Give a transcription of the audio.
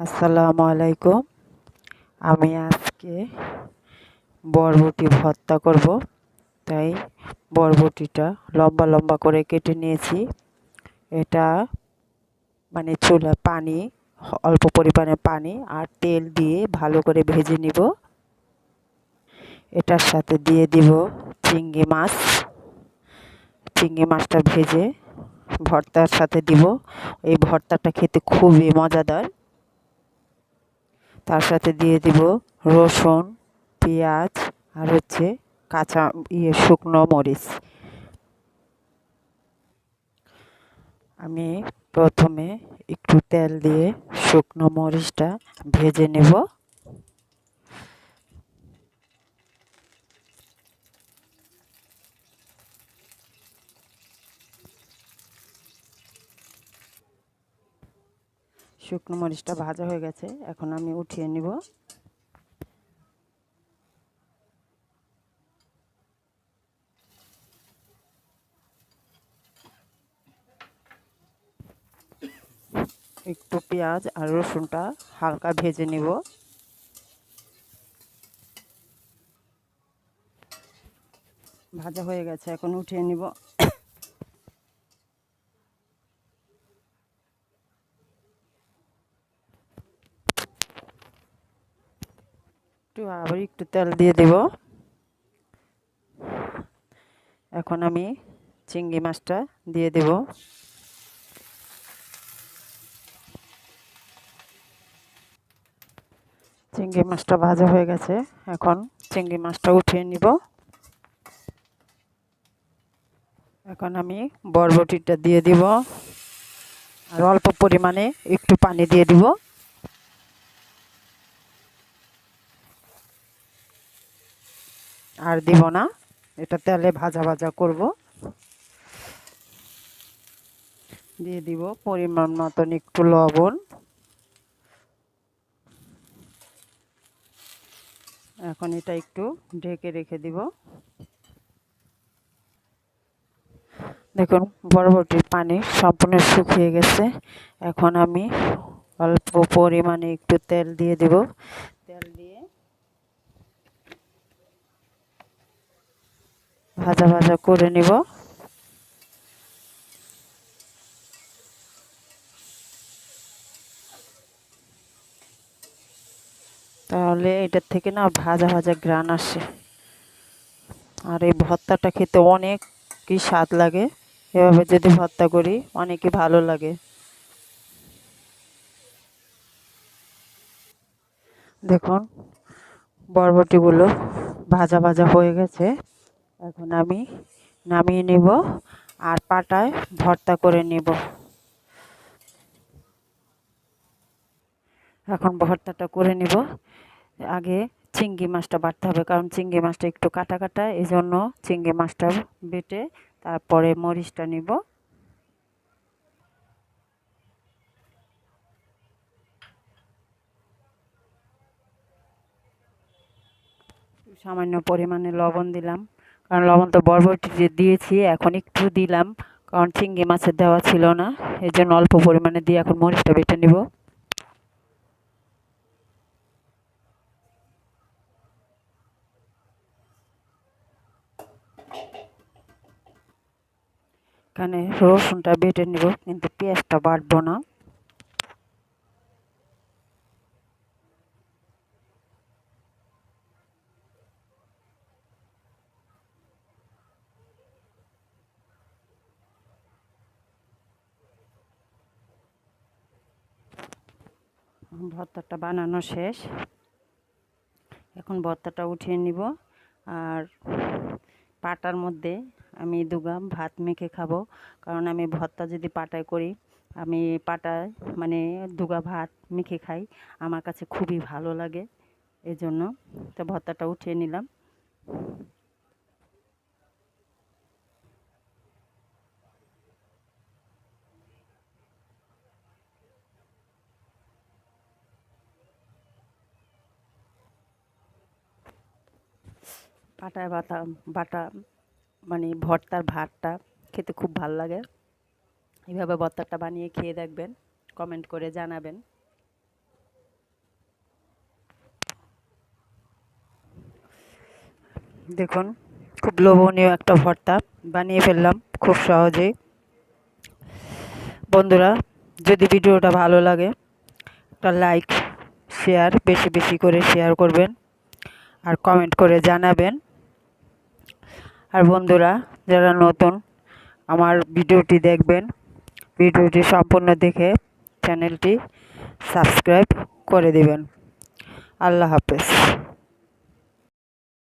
আসসালামু আলাইকুম। আমি আজকে বরবটি ভর্তা করব, তাই বরবটিটা লম্বা লম্বা করে কেটে নিয়েছি। এটা চুলা পানি, অল্প পরিমাণে পানি আর তেল দিয়ে ভালো করে ভেজে নিব। এটার সাথে দিয়ে দিব চিংড়ি মাছ। চিংড়ি মাছটা ভেজে ভর্তার সাথে দিব। এই ভর্তাটা খেতে খুবই মজাদার। তার সাথে দিয়ে দিব রসুন, পেঁয়াজ আর কাঁচা শুকনো মরিচ। আমি প্রথমে একটু তেল দিয়ে শুকনো মরিচটা ভেজে নেব। শুকনো মরিচটা ভাজা হয়ে গেছে, এখন আমি উঠিয়ে নিব। একটু পেঁয়াজ আর রসুনটা হালকা ভেজে নিব। ভাজা হয়ে গেছে, এখন উঠিয়ে নিব। আবার একটু তেল দিয়ে দেব। এখন আমি চিংড়ি মাছটা দিয়ে দেব। চিংড়ি মাছটা ভাজা হয়ে গেছে, এখন চিংড়ি মাছটা উঠিয়ে নিব। এখন আমি বরবটিটা দিয়ে দিব আর অল্প পরিমাণে একটু পানি দিয়ে দিব। আর দিব না, এটা তেলে ভাজা ভাজা করব। দিয়ে দিব পরিমাণ মতন একটু লবণ। এখন এটা একটু ঢেকে রেখে দিব। দেখুন বরবটির পানি সম্পূর্ণ শুকিয়ে গেছে। এখন আমি অল্প পরিমাণে একটু তেল দিয়ে দেব। তেল দিয়ে ভাজা ভাজা করে নিব। তাহলে এটার থেকে না ভাজা ভাজা ঘ্রাণ আসে, আর এই ভর্তাটা খেতে অনেকই স্বাদ লাগে। এভাবে যদি ভর্তা করি অনেকই ভালো লাগে। দেখুন বরবটিগুলো ভাজা ভাজা হয়ে গেছে, এখন আমি নামিয়ে নিব আর পাটায় ভর্তা করে নিব। এখন ভর্তাটা করে নিব। আগে চিংড়ি মাছটা বাটতে হবে, কারণ চিংড়ি মাছটা একটু কাটা কাটা, এই জন্য চিংড়ি মাছটা বেটে তারপরে মরিচটা নিব। সামান্য পরিমাণে লবণ দিলাম, কারণ লবণ তো বরবটিতে দিয়েছি, এখন একটু দিলাম কারণ চিংড়ি মাছের দেওয়া ছিল না, এই জন্য অল্প পরিমাণে দিয়ে এখন মরিচটা বেটে নিব। এখানে রসুনটা বেটে নিব, কিন্তু পেঁয়াজটা বাটবো না। ভর্তাটা বানানো শেষ, এখন ভর্তাটা উঠিয়ে নিব। আর পাটার মধ্যে আমি দুগাম ভাত মেখে খাবো, কারণ আমি ভর্তা যদি পাটায় করি, আমি পাটায় দুগা ভাত মেখে খাই, আমার কাছে খুবই ভালো লাগে। এজন্য তো ভর্তাটা উঠিয়ে নিলাম। পাটায় বাটা বাটা ভর্তার ভাতটা খেতে খুব ভালো লাগে। এইভাবে ভর্তাটা বানিয়ে খেয়ে দেখবেন, কমেন্ট করে জানাবেন। দেখুন, খুব লোভনীয় একটা ভর্তা বানিয়ে ফেললাম খুব সহজেই। বন্ধুরা, যদি ভিডিওটা ভালো লাগে একটা লাইক শেয়ার বেশি বেশি করে শেয়ার করবেন আর কমেন্ট করে জানাবেন। আর বন্ধুরা, যারা নতুন আমার ভিডিওটি দেখবেন, ভিডিওটি সম্পূর্ণ দেখে চ্যানেলটি সাবস্ক্রাইব করে দেবেন। আল্লাহ হাফেজ।